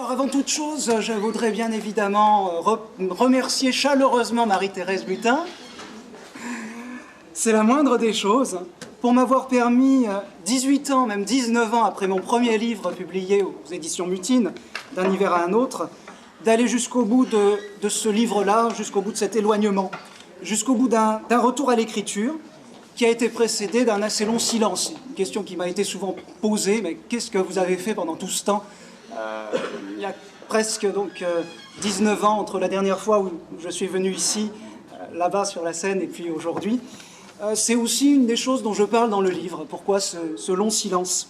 Alors, avant toute chose, je voudrais bien évidemment remercier chaleureusement Marie-Thérèse Butin. C'est la moindre des choses, pour m'avoir permis, 18 ans, même 19 ans après mon premier livre publié aux éditions Mutine, D'un hiver à un autre, d'aller jusqu'au bout de ce livre-là, jusqu'au bout de cet éloignement, jusqu'au bout d'un retour à l'écriture, qui a été précédé d'un assez long silence. Une question qui m'a été souvent posée, mais qu'est-ce que vous avez fait pendant tout ce temps ? Il y a presque donc 19 ans entre la dernière fois où je suis venu ici, là-bas sur la scène, et puis aujourd'hui. C'est aussi une des choses dont je parle dans le livre. Pourquoi ce long silence?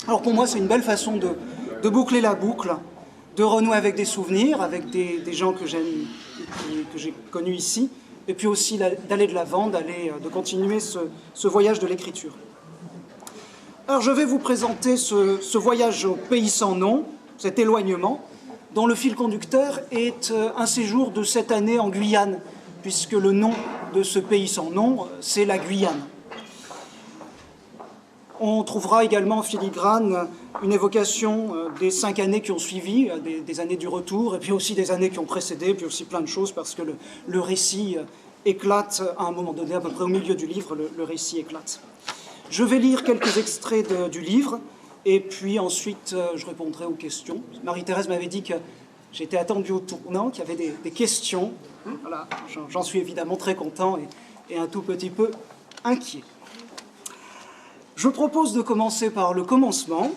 Alors pour moi, c'est une belle façon de boucler la boucle, de renouer avec des souvenirs, avec des gens que j'aime, que j'ai connus ici, et puis aussi d'aller de l'avant, de continuer ce voyage de l'écriture. Alors je vais vous présenter ce voyage au pays sans nom, cet éloignement, dont le fil conducteur est un séjour de 7 années en Guyane, puisque le nom de ce pays sans nom, c'est la Guyane. On trouvera également en filigrane une évocation des 5 années qui ont suivi, des années du retour, et puis aussi des années qui ont précédé, puis aussi plein de choses, parce que le récit éclate à un moment donné, à peu près au milieu du livre, le récit éclate. Je vais lire quelques extraits du livre, et puis ensuite je répondrai aux questions. Marie-Thérèse m'avait dit que j'étais attendu au tournant, qu'il y avait des questions. Voilà, j'en suis évidemment très content et un tout petit peu inquiet. Je propose de commencer par le commencement.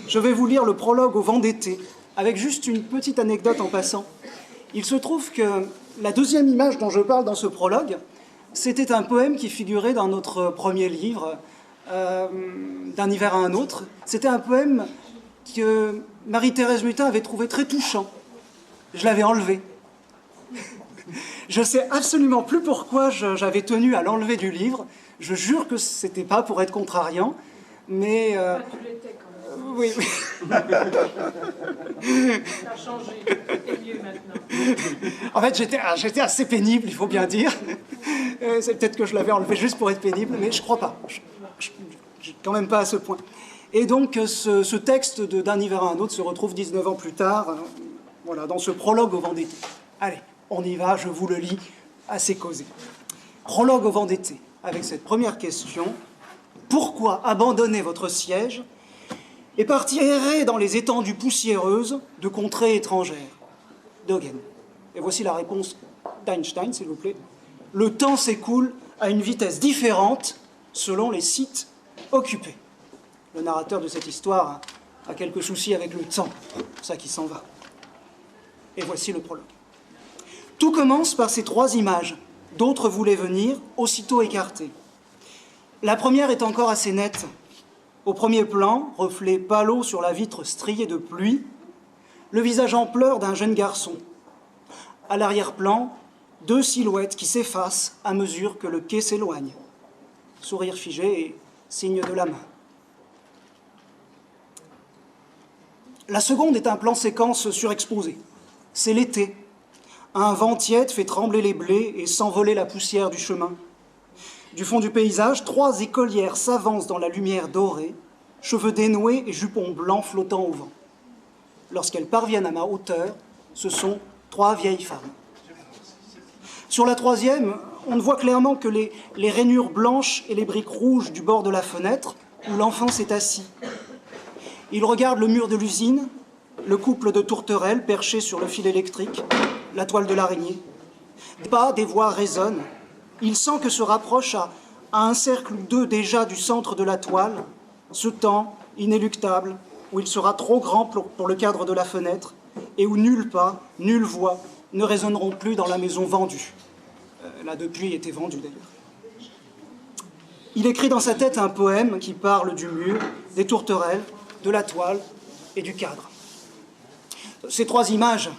Je vais vous lire le prologue au vent d'été, avec juste une petite anecdote en passant. Il se trouve que la deuxième image dont je parle dans ce prologue, c'était un poème qui figurait dans notre premier livre, D'un hiver à un autre. C'était un poème que Marie-Thérèse Butin avait trouvé très touchant. Je l'avais enlevé. Je ne sais absolument plus pourquoi j'avais tenu à l'enlever du livre. Je jure que ce n'était pas pour être contrariant, mais... tu l'étais quand même. Oui. Ça a changé, c'est mieux maintenant. En fait, j'étais assez pénible, il faut bien dire. C'est peut-être que je l'avais enlevé juste pour être pénible, mais je ne crois pas. Quand même pas à ce point. Et donc, ce texte D'un hiver à un autre se retrouve 19 ans plus tard, voilà, dans ce prologue au vent d'été. Allez, on y va, je vous le lis, assez causé. Prologue au vent d'été, avec cette première question. Pourquoi abandonner votre siège et partir errer dans les étendues poussiéreuses de contrées étrangères? Dogen. Et voici la réponse d'Einstein, s'il vous plaît. Le temps s'écoule à une vitesse différente selon les sites occupés. Le narrateur de cette histoire a quelques soucis avec le temps, c'est pour ça qu'il s'en va. Et voici le prologue. Tout commence par ces 3 images. D'autres voulaient venir, aussitôt écartées. La première est encore assez nette. Au premier plan, reflet pâle sur la vitre striée de pluie, le visage en pleurs d'un jeune garçon. À l'arrière-plan, 2 silhouettes qui s'effacent à mesure que le quai s'éloigne. Sourire figé et signe de la main. La seconde est un plan séquence surexposé. C'est l'été. Un vent tiède fait trembler les blés et s'envoler la poussière du chemin. Du fond du paysage, 3 écolières s'avancent dans la lumière dorée, cheveux dénoués et jupons blancs flottant au vent. Lorsqu'elles parviennent à ma hauteur, ce sont 3 vieilles femmes. Sur la 3e, on ne voit clairement que les rainures blanches et les briques rouges du bord de la fenêtre où l'enfant s'est assis. Il regarde le mur de l'usine, le couple de tourterelles perchées sur le fil électrique, la toile de l'araignée. Des pas, des voix résonnent. Il sent que se rapproche à un cercle ou 2 déjà du centre de la toile, ce temps inéluctable où il sera trop grand pour le cadre de la fenêtre et où nul pas, nulle voix ne résonneront plus dans la maison vendue. Là, depuis, était vendue d'ailleurs. Il écrit dans sa tête un poème qui parle du mur, des tourterelles, de la toile et du cadre. Ces 3 images,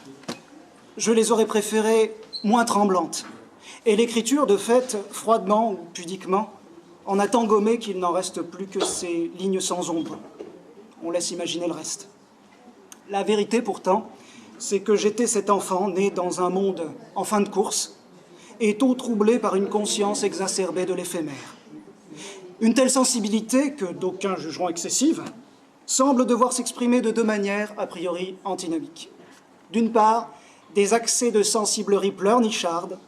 je les aurais préférées moins tremblantes. Et l'écriture, de fait, froidement ou pudiquement, en a tant gommé qu'il n'en reste plus que ces lignes sans ombre. On laisse imaginer le reste. La vérité, pourtant, c'est que j'étais cet enfant né dans un monde en fin de course et tôt troublé par une conscience exacerbée de l'éphémère. Une telle sensibilité, que d'aucuns jugeront excessive, semble devoir s'exprimer de deux manières a priori antinomiques. D'une part, des accès de sensiblerie pleurnicharde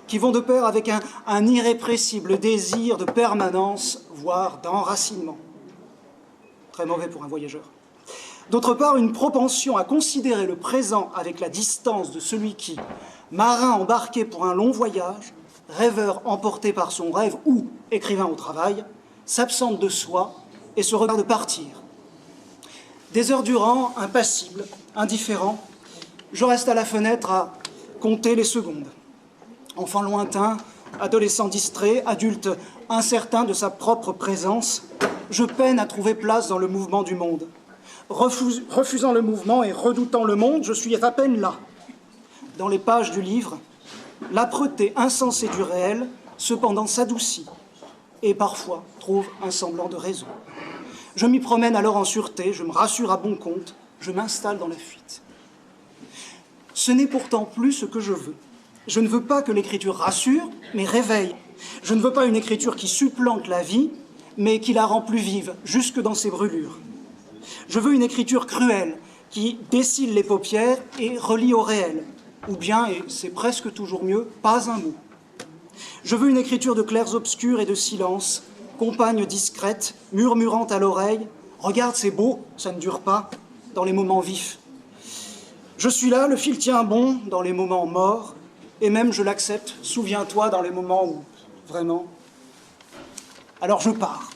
qui vont de pair avec un irrépressible désir de permanence, voire d'enracinement. Très mauvais pour un voyageur. D'autre part, une propension à considérer le présent avec la distance de celui qui, marin embarqué pour un long voyage, rêveur emporté par son rêve ou écrivain au travail, s'absente de soi et se regarde partir. Des heures durant, impassible, indifférent, je reste à la fenêtre à compter les secondes. Enfant lointain, adolescent distrait, adulte incertain de sa propre présence, je peine à trouver place dans le mouvement du monde. Refusant le mouvement et redoutant le monde, je suis à peine là. Dans les pages du livre, l'âpreté insensée du réel, cependant, s'adoucit et parfois trouve un semblant de raison. Je m'y promène alors en sûreté, je me rassure à bon compte, je m'installe dans la fuite. Ce n'est pourtant plus ce que je veux. Je ne veux pas que l'écriture rassure, mais réveille. Je ne veux pas une écriture qui supplante la vie, mais qui la rend plus vive, jusque dans ses brûlures. Je veux une écriture cruelle, qui dessille les paupières et relie au réel, ou bien, et c'est presque toujours mieux, pas un mot. Je veux une écriture de clairs-obscurs et de silence, compagne discrète, murmurant à l'oreille, « Regarde, c'est beau, ça ne dure pas », dans les moments vifs. Je suis là, le fil tient bon, dans les moments morts, et même je l'accepte, souviens-toi, dans les moments où, vraiment... Alors je pars.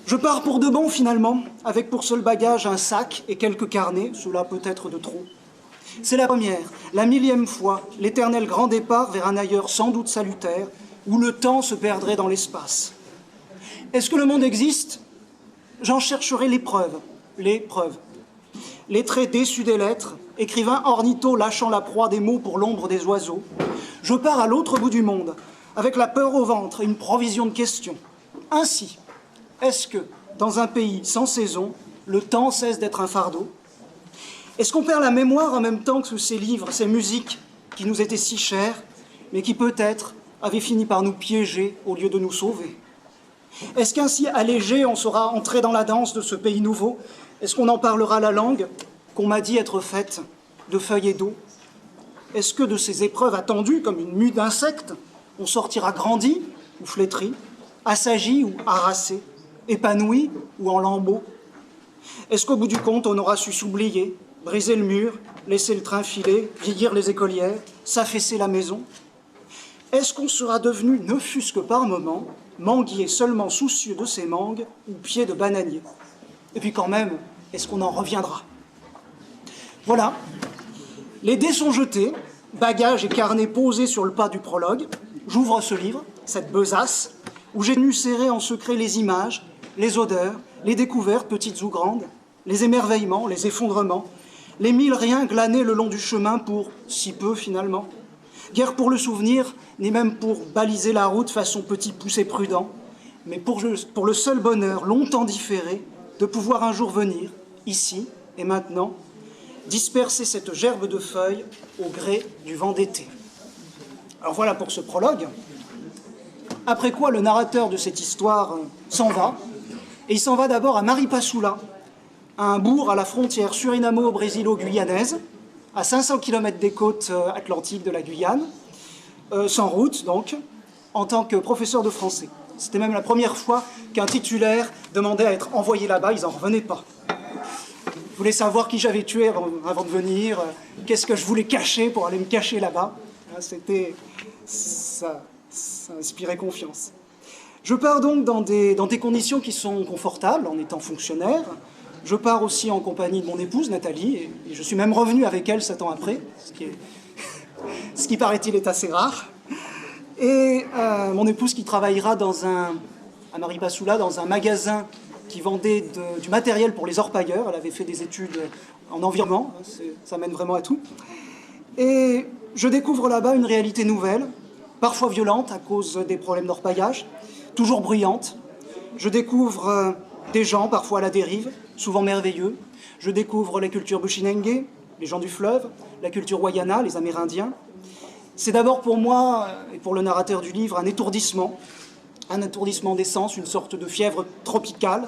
Je pars pour de bon, finalement, avec pour seul bagage un sac et quelques carnets, cela peut être de trop. C'est la première, la millième fois, l'éternel grand départ vers un ailleurs sans doute salutaire, où le temps se perdrait dans l'espace. Est-ce que le monde existe? J'en chercherai les preuves. Les traits déçus des lettres, écrivain ornitho lâchant la proie des mots pour l'ombre des oiseaux. Je pars à l'autre bout du monde, avec la peur au ventre et une provision de questions. Ainsi, est-ce que, dans un pays sans saison, le temps cesse d'être un fardeau? Est-ce qu'on perd la mémoire en même temps que ces livres, ces musiques qui nous étaient si chères, mais qui peut-être avaient fini par nous piéger au lieu de nous sauver? Est-ce qu'ainsi allégé, on sera entré dans la danse de ce pays nouveau? Est-ce qu'on en parlera la langue qu'on m'a dit être faite de feuilles et d'eau? Est-ce que de ces épreuves attendues, comme une mue d'insectes, on sortira grandi ou flétri, assagi ou harassé, épanoui ou en lambeaux? Est-ce qu'au bout du compte, on aura su s'oublier, briser le mur, laisser le train filer, vieillir les écolières, s'affaisser la maison? Est-ce qu'on sera devenu, ne fût-ce que par moments, manguier seulement soucieux de ses mangues ou pieds de bananier? Et puis quand même, est-ce qu'on en reviendra? Voilà, les dés sont jetés, bagages et carnets posés sur le pas du prologue. J'ouvre ce livre, cette besace, où j'ai tenu serré en secret les images, les odeurs, les découvertes, petites ou grandes, les émerveillements, les effondrements, les mille riens glanés le long du chemin pour si peu finalement. Guère pour le souvenir, ni même pour baliser la route façon petit poussé prudent, mais pour le seul bonheur longtemps différé de pouvoir un jour venir, ici et maintenant, disperser cette gerbe de feuilles au gré du vent d'été. Alors voilà pour ce prologue. Après quoi, le narrateur de cette histoire s'en va, et il s'en va d'abord à Maripasoula, un bourg à la frontière surinamo-brésilo-guyanaise, à 500 km des côtes atlantiques de la Guyane, sans route donc, en tant que professeur de français. C'était même la première fois qu'un titulaire demandait à être envoyé là-bas, ils n'en revenaient pas. Ils voulaient savoir qui j'avais tué avant de venir, qu'est-ce que je voulais cacher pour aller me cacher là-bas. Ça inspirait confiance. Je pars donc dans des conditions qui sont confortables, en étant fonctionnaire. Je pars aussi en compagnie de mon épouse, Nathalie, et je suis même revenu avec elle 7 ans après, ce qui paraît-il est assez rare. Et mon épouse qui travaillera à Maripasoula dans un magasin qui vendait du matériel pour les orpailleurs. Elle avait fait des études en environnement, ça mène vraiment à tout. Et je découvre là-bas une réalité nouvelle, parfois violente à cause des problèmes d'orpaillage, toujours bruyante. Je découvre des gens parfois à la dérive, souvent merveilleux. Je découvre la culture Bushinengue, les gens du fleuve, la culture Wayana, les Amérindiens. C'est d'abord pour moi, et pour le narrateur du livre, un étourdissement des sens, une sorte de fièvre tropicale.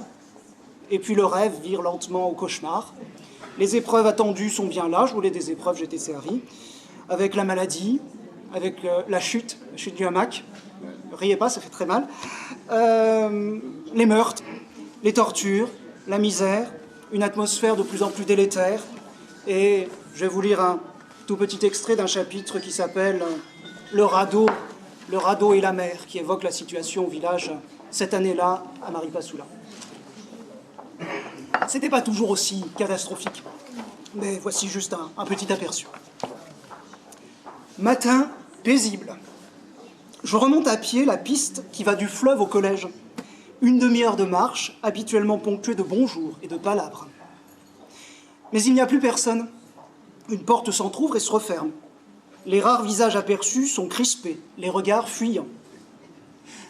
et puis le rêve vire lentement au cauchemar. Les épreuves attendues sont bien là, je voulais des épreuves, j'étais servi, avec la maladie, avec la chute du hamac, riez pas, ça fait très mal, les meurtres, les tortures, la misère, une atmosphère de plus en plus délétère, et je vais vous lire un tout petit extrait d'un chapitre qui s'appelle « Le radeau et la mer », qui évoque la situation au village cette année-là à Maripasoula. C'était pas toujours aussi catastrophique, mais voici juste un petit aperçu. Matin paisible. Je remonte à pied la piste qui va du fleuve au collège. Une demi-heure de marche, habituellement ponctuée de bonjours et de palabres. Mais il n'y a plus personne. Une porte s'entrouvre et se referme. Les rares visages aperçus sont crispés, les regards fuyants.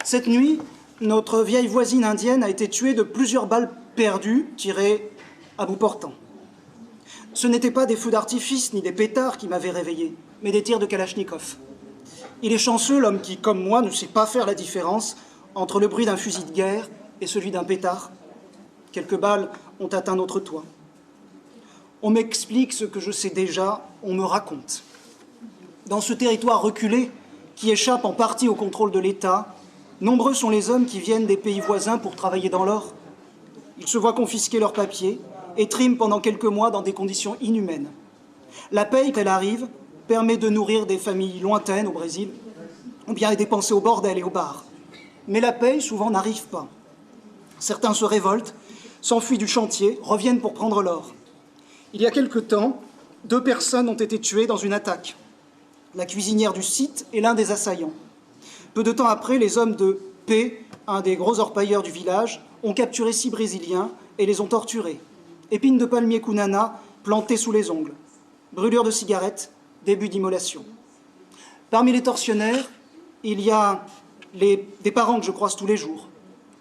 Cette nuit, notre vieille voisine indienne a été tuée de plusieurs balles perdues, tirées à bout portant. Ce n'étaient pas des feux d'artifice ni des pétards qui m'avaient réveillé, mais des tirs de Kalachnikov. Il est chanceux, l'homme qui, comme moi, ne sait pas faire la différence entre le bruit d'un fusil de guerre et celui d'un pétard. Quelques balles ont atteint notre toit. On m'explique ce que je sais déjà, on me raconte. Dans ce territoire reculé, qui échappe en partie au contrôle de l'État, nombreux sont les hommes qui viennent des pays voisins pour travailler dans l'or. Ils se voient confisquer leurs papiers et triment pendant quelques mois dans des conditions inhumaines. La paye, qu'elle arrive, permet de nourrir des familles lointaines au Brésil, ou bien est dépensée au bordel et au bar. Mais la paye, souvent, n'arrive pas. Certains se révoltent, s'enfuient du chantier, reviennent pour prendre l'or. Il y a quelque temps, 2 personnes ont été tuées dans une attaque. La cuisinière du site et l'un des assaillants. Peu de temps après, les hommes de P, un des gros orpailleurs du village, ont capturé 6 Brésiliens et les ont torturés. Épines de palmier kunana plantées sous les ongles. Brûlure de cigarettes, début d'immolation. Parmi les tortionnaires, il y a des parents que je croise tous les jours.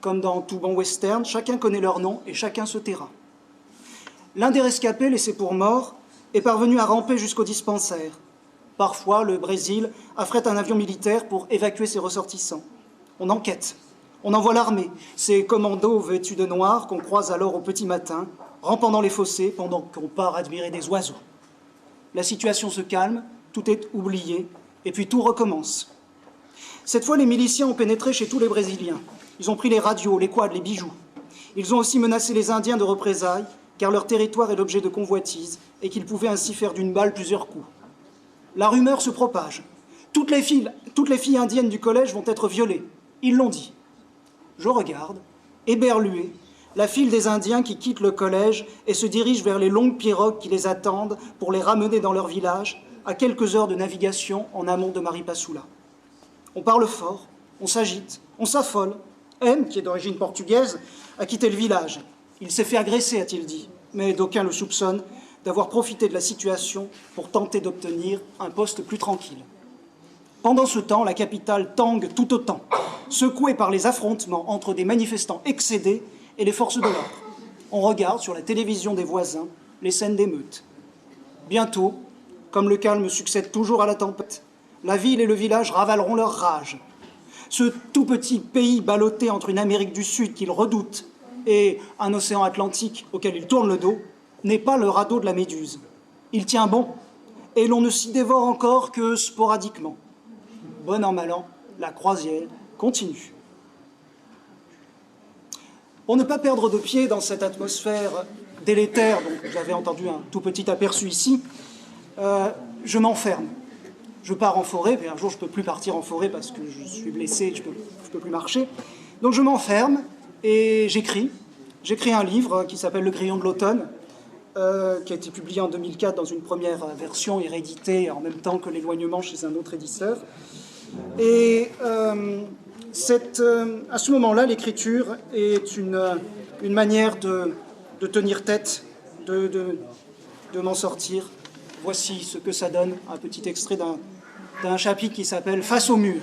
Comme dans tout bon western, chacun connaît leur nom et chacun se taira. L'un des rescapés, laissé pour mort, est parvenu à ramper jusqu'au dispensaire. Parfois, le Brésil affrète un avion militaire pour évacuer ses ressortissants. On enquête. On envoie l'armée, ces commandos vêtus de noir qu'on croise alors au petit matin, rampant dans les fossés pendant qu'on part admirer des oiseaux. La situation se calme, tout est oublié, et puis tout recommence. Cette fois, les miliciens ont pénétré chez tous les Brésiliens. Ils ont pris les radios, les quads, les bijoux. Ils ont aussi menacé les Indiens de représailles, car leur territoire est l'objet de convoitises, et qu'ils pouvaient ainsi faire d'une balle plusieurs coups. La rumeur se propage. Toutes les filles indiennes du collège vont être violées. Ils l'ont dit. Je regarde, éberlué, la file des Indiens qui quittent le collège et se dirigent vers les longues pirogues qui les attendent pour les ramener dans leur village, à quelques heures de navigation en amont de Maripasoula. On parle fort, on s'agite, on s'affole. M, qui est d'origine portugaise, a quitté le village. Il s'est fait agresser, a-t-il dit, mais d'aucuns le soupçonnent d'avoir profité de la situation pour tenter d'obtenir un poste plus tranquille. Pendant ce temps, la capitale tangue tout autant, secouée par les affrontements entre des manifestants excédés et les forces de l'ordre. On regarde sur la télévision des voisins les scènes d'émeutes. Bientôt, comme le calme succède toujours à la tempête, la ville et le village ravaleront leur rage. Ce tout petit pays ballotté entre une Amérique du Sud qu'ils redoutent et un océan Atlantique auquel ils tournent le dos n'est pas le radeau de la Méduse. Il tient bon, et l'on ne s'y dévore encore que sporadiquement. Bon an, mal an, la croisière continue. Pour ne pas perdre de pied dans cette atmosphère délétère, dont vous avez entendu un tout petit aperçu ici, je m'enferme. Je pars en forêt, mais un jour je ne peux plus partir en forêt parce que je suis blessé, je peux plus marcher. Donc je m'enferme et j'écris. J'écris un livre qui s'appelle Le Grillon de l'automne, qui a été publié en 2004 dans une première version et réédité en même temps que L'éloignement chez un autre éditeur. Et à ce moment-là, l'écriture est une manière de tenir tête, de m'en sortir. Voici ce que ça donne, un petit extrait d'un chapitre qui s'appelle « Face au mur ».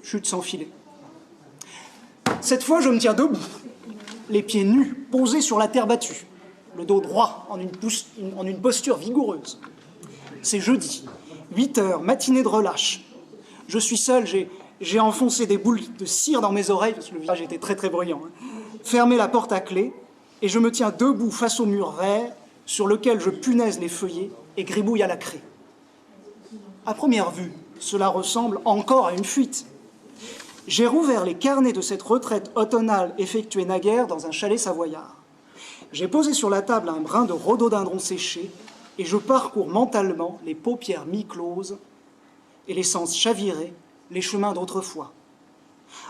Chute sans filet. Cette fois, je me tiens debout, les pieds nus, posés sur la terre battue, le dos droit, en une posture vigoureuse. C'est jeudi, 8 heures, matinée de relâche. Je suis seul, j'ai enfoncé des boules de cire dans mes oreilles, parce que le village était très très bruyant. fermé la porte à clé, et je me tiens debout face au mur vert sur lequel je punaise les feuillets et gribouille à la craie. À première vue, cela ressemble encore à une fuite. J'ai rouvert les carnets de cette retraite automnale effectuée naguère dans un chalet savoyard. J'ai posé sur la table un brin de rhododendron séché et je parcours mentalement, les paupières mi-closes et les sens chavirés, les chemins d'autrefois.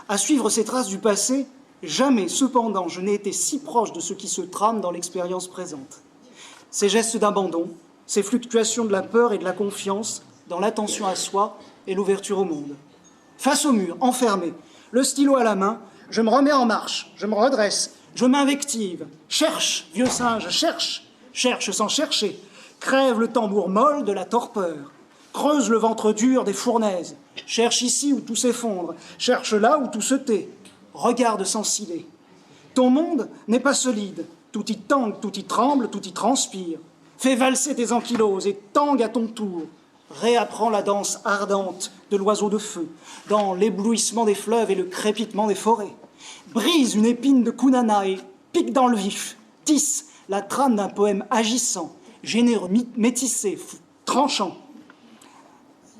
À suivre ces traces du passé, jamais, cependant, je n'ai été si proche de ce qui se trame dans l'expérience présente. Ces gestes d'abandon, ces fluctuations de la peur et de la confiance dans l'attention à soi et l'ouverture au monde. Face au mur, enfermé, le stylo à la main, je me remets en marche, je me redresse, je m'invective. Cherche, vieux singe, cherche, cherche sans chercher. Crève le tambour molle de la torpeur. Creuse le ventre dur des fournaises. Cherche ici où tout s'effondre, cherche là où tout se tait. Regarde sans ciller. Ton monde n'est pas solide. Tout y tangue, tout y tremble, tout y transpire. Fais valser tes ankyloses et tangue à ton tour. Réapprends la danse ardente de l'oiseau de feu, dans l'éblouissement des fleuves et le crépitement des forêts. Brise une épine de kunana et pique dans le vif. Tisse la trame d'un poème agissant, généreux, métissé, tranchant.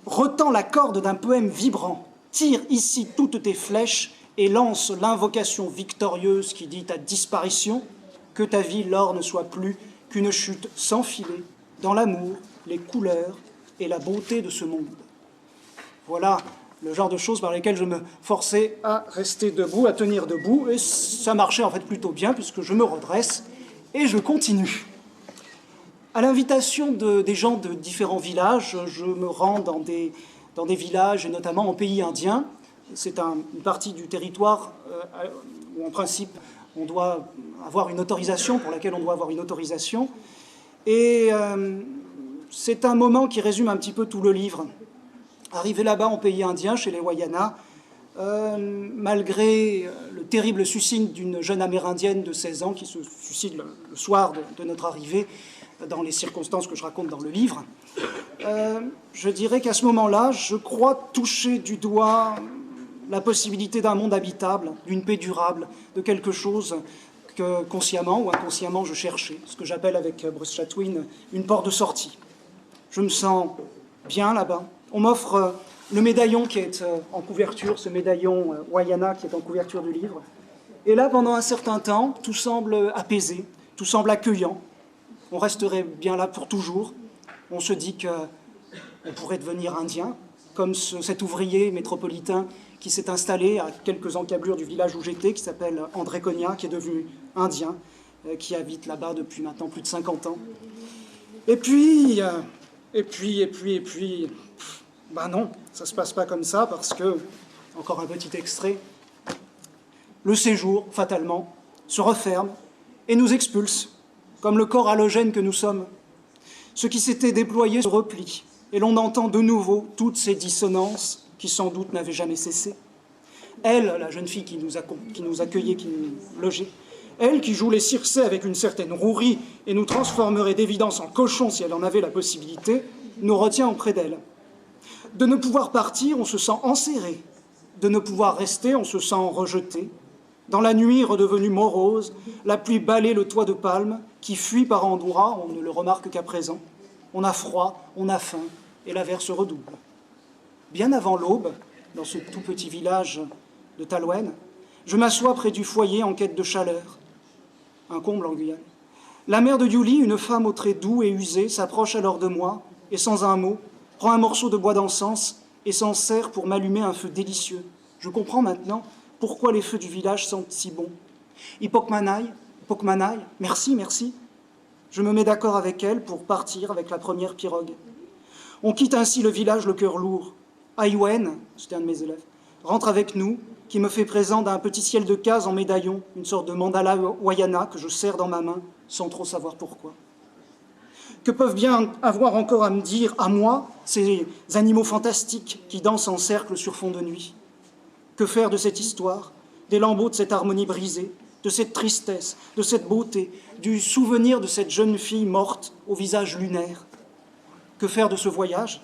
Retends la corde d'un poème vibrant. Tire ici toutes tes flèches et lance l'invocation victorieuse qui dit ta disparition, que ta vie, l'or, ne soit plus qu'une chute sans filet dans l'amour, les couleurs et la beauté de ce monde. Voilà le genre de choses par lesquelles je me forçais à rester debout, à tenir debout, et ça marchait en fait plutôt bien puisque je me redresse et je continue. À l'invitation des gens de différents villages, je me rends dans des villages, et notamment en pays indien. C'est une partie du territoire où, en principe, on doit avoir une autorisation, pour laquelle on doit avoir une autorisation. Et c'est un moment qui résume un petit peu tout le livre. Arrivé là-bas en pays indien, chez les Wayanas, malgré le terrible suicide d'une jeune amérindienne de 16 ans qui se suicide le soir de notre arrivée, dans les circonstances que je raconte dans le livre, je dirais qu'à ce moment-là, je crois toucher du doigt la possibilité d'un monde habitable, d'une paix durable, de quelque chose que consciemment ou inconsciemment je cherchais, ce que j'appelle avec Bruce Chatwin une porte de sortie. Je me sens bien là-bas. On m'offre le médaillon qui est en couverture, ce médaillon Wayana qui est en couverture du livre. Et là, pendant un certain temps, tout semble apaisé, tout semble accueillant. On resterait bien là pour toujours. On se dit qu'on pourrait devenir indien, comme cet ouvrier métropolitain qui s'est installé à quelques encablures du village où j'étais, qui s'appelle André Cogna, qui est devenu indien, qui habite là-bas depuis maintenant plus de 50 ans. Et puis, ben non, ça ne se passe pas comme ça, parce que, encore un petit extrait, le séjour, fatalement, se referme et nous expulse, comme le corps halogène que nous sommes. Ce qui s'était déployé se replie, et l'on entend de nouveau toutes ces dissonances qui sans doute n'avaient jamais cessé. Elle, la jeune fille qui nous accueillait, qui nous logeait, elle qui joue les Circé avec une certaine rouerie et nous transformerait d'évidence en cochons si elle en avait la possibilité, nous retient auprès d'elle. De ne pouvoir partir, on se sent enserré. De ne pouvoir rester, on se sent rejeté. Dans la nuit redevenue morose, la pluie balaie le toit de palme, qui fuit par endroits, on ne le remarque qu'à présent. On a froid, on a faim, et l'averse se redouble. Bien avant l'aube, dans ce tout petit village de Talouenne, je m'assois près du foyer en quête de chaleur. Un comble en Guyane. La mère de Yuli, une femme aux traits doux et usés, s'approche alors de moi, et sans un mot, prend un morceau de bois d'encens et s'en sert pour m'allumer un feu délicieux. Je comprends maintenant pourquoi les feux du village sentent si bon. Ipokmanai, merci, merci. Je me mets d'accord avec elle pour partir avec la première pirogue. On quitte ainsi le village le cœur lourd. Aïwen, c'était un de mes élèves, rentre avec nous, qui me fait présent d'un petit ciel de case en médaillon, une sorte de mandala Wayana que je serre dans ma main sans trop savoir pourquoi. Que peuvent bien avoir encore à me dire, à moi, ces animaux fantastiques qui dansent en cercle sur fond de nuit? Que faire de cette histoire, des lambeaux de cette harmonie brisée, de cette tristesse, de cette beauté, du souvenir de cette jeune fille morte au visage lunaire? Que faire de ce voyage?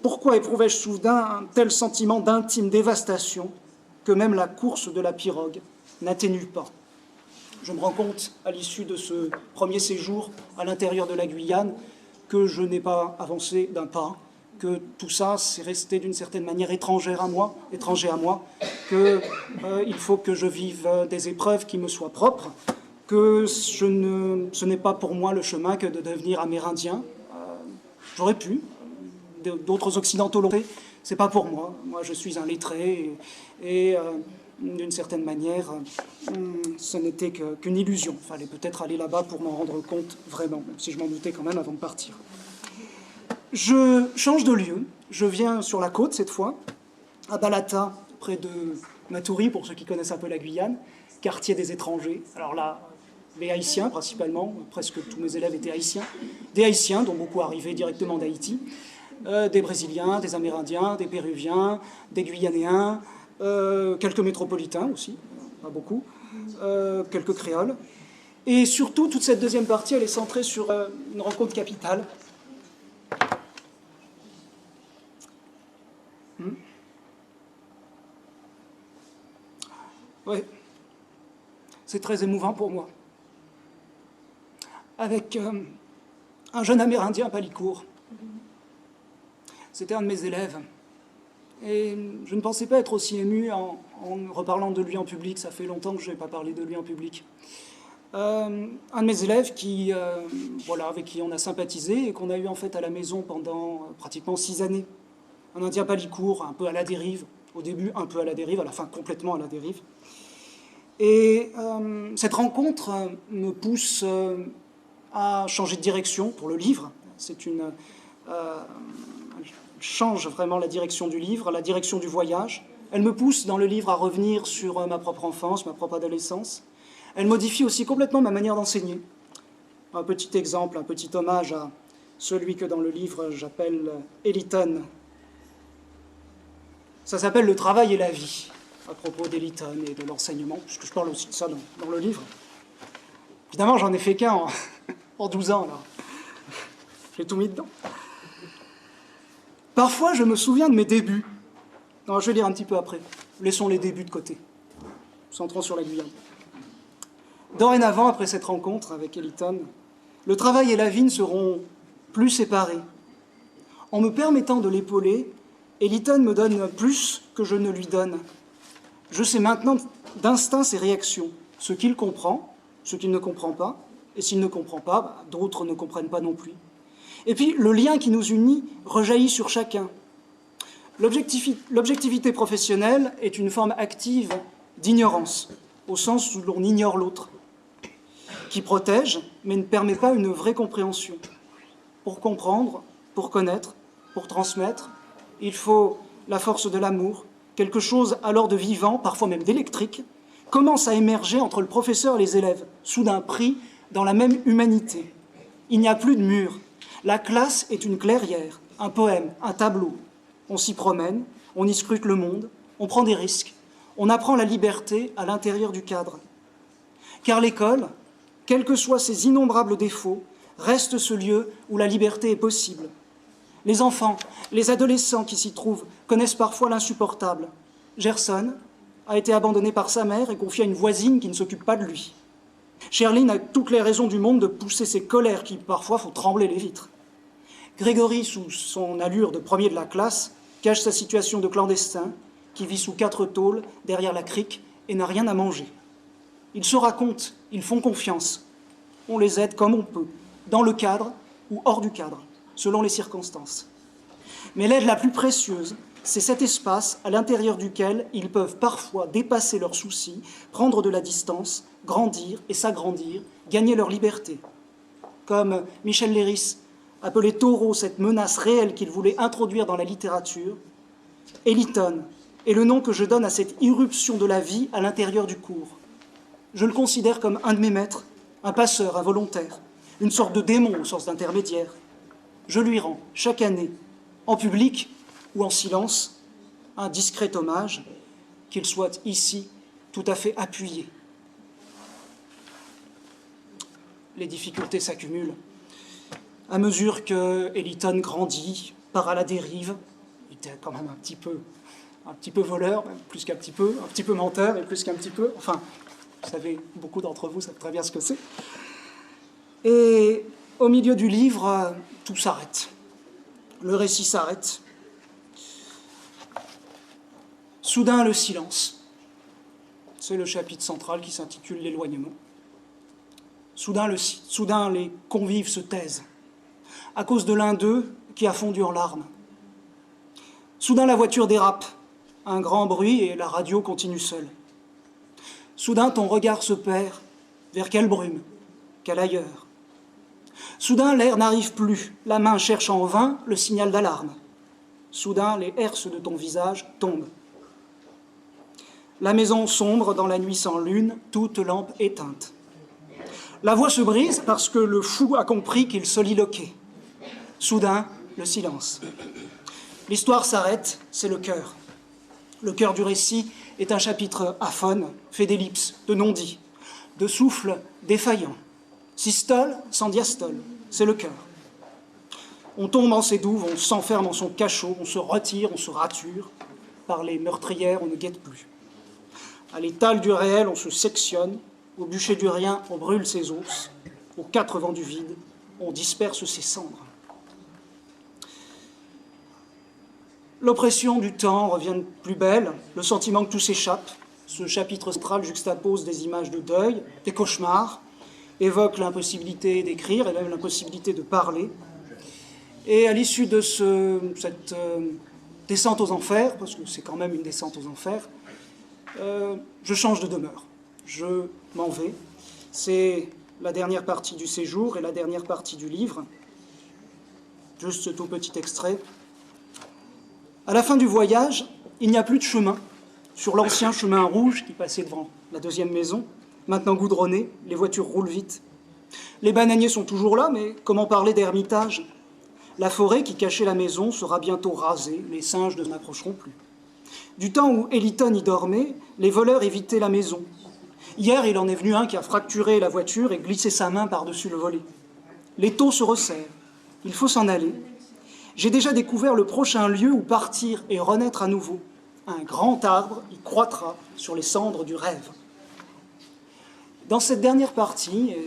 Pourquoi éprouvais-je soudain un tel sentiment d'intime dévastation que même la course de la pirogue n'atténue pas? Je me rends compte, à l'issue de ce premier séjour à l'intérieur de la Guyane, que je n'ai pas avancé d'un pas, que tout ça, c'est resté d'une certaine manière étranger à moi, qu'il faut que je vive des épreuves qui me soient propres, que ce n'est pas pour moi le chemin que de devenir amérindien. J'aurais pu, d'autres occidentaux l'ont fait, c'est pas pour moi. Moi, je suis un lettré et d'une certaine manière, ce n'était qu'une illusion. Il fallait peut-être aller là-bas pour m'en rendre compte vraiment, même si je m'en doutais quand même avant de partir. Je change de lieu, je viens sur la côte cette fois, à Balata, près de Matoury, pour ceux qui connaissent un peu la Guyane, quartier des étrangers. Alors là, les Haïtiens principalement, presque tous mes élèves étaient Haïtiens, des Haïtiens dont beaucoup arrivaient directement d'Haïti, des Brésiliens, des Amérindiens, des Péruviens, des Guyanéens, quelques métropolitains aussi, pas beaucoup, quelques créoles. Et surtout, toute cette deuxième partie, elle est centrée sur une rencontre capitale. Oui, c'est très émouvant pour moi. Avec un jeune Amérindien Palicourt. C'était un de mes élèves. Et je ne pensais pas être aussi ému en reparlant de lui en public. Ça fait longtemps que je n'ai pas parlé de lui en public. Un de mes élèves avec qui on a sympathisé et qu'on a eu en fait à la maison pendant pratiquement 6 années. Un Indien Palicourt, un peu à la dérive. Au début, un peu à la dérive, à la fin, complètement à la dérive. Et cette rencontre me pousse à changer de direction pour le livre. Change vraiment la direction du livre, la direction du voyage. Elle me pousse dans le livre à revenir sur ma propre enfance, ma propre adolescence. Elle modifie aussi complètement ma manière d'enseigner. Un petit exemple, un petit hommage à celui que dans le livre j'appelle Eliton. Ça s'appelle « Le travail et la vie », à propos d'Eliton et de l'enseignement, puisque je parle aussi de ça dans le livre. Évidemment, j'en ai fait qu'un en 12 ans, là. J'ai tout mis dedans. Parfois, je me souviens de mes débuts. Non, je vais lire un petit peu après. Laissons les débuts de côté. Centrons sur la Guyane. Dorénavant, après cette rencontre avec Eliton, le travail et la vie ne seront plus séparés. En me permettant de l'épauler, Eliton me donne plus que je ne lui donne. Je sais maintenant d'instinct ses réactions, ce qu'il comprend, ce qu'il ne comprend pas, et s'il ne comprend pas, d'autres ne comprennent pas non plus. Et puis, le lien qui nous unit rejaillit sur chacun. L'objectivité professionnelle est une forme active d'ignorance, au sens où l'on ignore l'autre, qui protège, mais ne permet pas une vraie compréhension. Pour comprendre, pour connaître, pour transmettre, il faut la force de l'amour, quelque chose alors de vivant, parfois même d'électrique, commence à émerger entre le professeur et les élèves, soudain pris dans la même humanité. Il n'y a plus de mur. La classe est une clairière, un poème, un tableau. On s'y promène, on y scrute le monde, on prend des risques, on apprend la liberté à l'intérieur du cadre. Car l'école, quels que soient ses innombrables défauts, reste ce lieu où la liberté est possible. Les enfants, les adolescents qui s'y trouvent connaissent parfois l'insupportable. Gerson a été abandonné par sa mère et confié à une voisine qui ne s'occupe pas de lui. Sherline a toutes les raisons du monde de pousser ses colères qui, parfois, font trembler les vitres. Grégory, sous son allure de premier de la classe, cache sa situation de clandestin, qui vit sous 4 tôles, derrière la crique, et n'a rien à manger. Ils se racontent, ils font confiance. On les aide comme on peut, dans le cadre ou hors du cadre, selon les circonstances. Mais l'aide la plus précieuse, c'est cet espace à l'intérieur duquel ils peuvent parfois dépasser leurs soucis, prendre de la distance, grandir et s'agrandir, gagner leur liberté. Comme Michel Léris appelait taureau cette menace réelle qu'il voulait introduire dans la littérature, Eliton est le nom que je donne à cette irruption de la vie à l'intérieur du cours. Je le considère comme un de mes maîtres, un passeur involontaire, une sorte de démon au sens d'intermédiaire. Je lui rends chaque année, en public ou en silence, un discret hommage, qu'il soit ici tout à fait appuyé. Les difficultés s'accumulent. À mesure que Eliton grandit, part à la dérive, il était quand même un petit peu voleur, même plus qu'un petit peu menteur et plus qu'un petit peu, enfin, Vous savez, beaucoup d'entre vous savent très bien ce que c'est. Et au milieu du livre, tout s'arrête. Le récit s'arrête. Soudain, le silence. C'est le chapitre central qui s'intitule « L'éloignement ». Soudain, les convives se taisent, à cause de l'un d'eux qui a fondu en larmes. Soudain, la voiture dérape, un grand bruit et la radio continue seule. Soudain, ton regard se perd, vers quelle brume, quel ailleurs. Soudain, l'air n'arrive plus, la main cherche en vain le signal d'alarme. Soudain, les herses de ton visage tombent. La maison sombre dans la nuit sans lune, toute lampe éteinte. La voix se brise parce que le fou a compris qu'il soliloquait. Soudain, le silence. L'histoire s'arrête, c'est le cœur. Le cœur du récit est un chapitre aphone, fait d'ellipses, de non-dits, de souffles défaillants. Systole sans diastole, c'est le cœur. On tombe en ses douves, on s'enferme en son cachot, on se retire, on se rature. Par les meurtrières, on ne guette plus. À l'étal du réel, on se sectionne. Au bûcher du rien, on brûle ses os. Aux quatre vents du vide, on disperse ses cendres. L'oppression du temps revient plus belle, le sentiment que tout s'échappe. Ce chapitre central juxtapose des images de deuil, des cauchemars, évoque l'impossibilité d'écrire et même l'impossibilité de parler. Et à l'issue de cette descente aux enfers, parce que c'est quand même une descente aux enfers, je change de demeure. Je m'en vais. C'est la dernière partie du séjour et la dernière partie du livre. Juste ce tout petit extrait. À la fin du voyage, il n'y a plus de chemin. Sur l'ancien chemin rouge qui passait devant la deuxième maison, maintenant goudronné, les voitures roulent vite. Les bananiers sont toujours là, mais comment parler d'ermitage? La forêt qui cachait la maison sera bientôt rasée, les singes ne m'approcheront plus. Du temps où Eliton y dormait, les voleurs évitaient la maison. Hier, il en est venu un qui a fracturé la voiture et glissé sa main par-dessus le volet. L'étau se resserre. Il faut s'en aller. J'ai déjà découvert le prochain lieu où partir et renaître à nouveau. Un grand arbre y croîtra sur les cendres du rêve. Dans cette dernière partie, et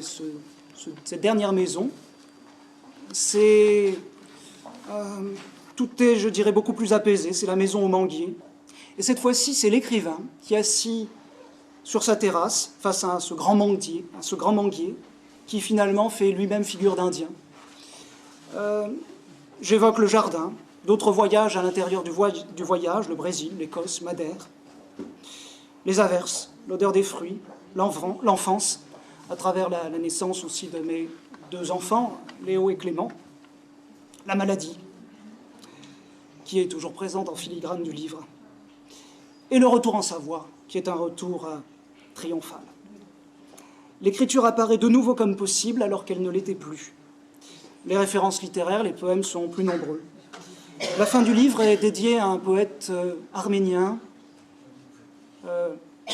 cette dernière maison, tout est, je dirais, beaucoup plus apaisé. C'est la maison au manguier. Et cette fois-ci, c'est l'écrivain qui est assis sur sa terrasse face à ce grand manguier, qui finalement fait lui-même figure d'Indien. J'évoque le jardin, d'autres voyages à l'intérieur du voyage, le Brésil, l'Écosse, Madère, les averses, l'odeur des fruits, l'enfance, à travers la naissance aussi de mes deux enfants, Léo et Clément, la maladie, qui est toujours présente en filigrane du livre, et le retour en Savoie, qui est un retour triomphal. L'écriture apparaît de nouveau comme possible alors qu'elle ne l'était plus. Les références littéraires, les poèmes sont plus nombreux. La fin du livre est dédiée à un poète arménien,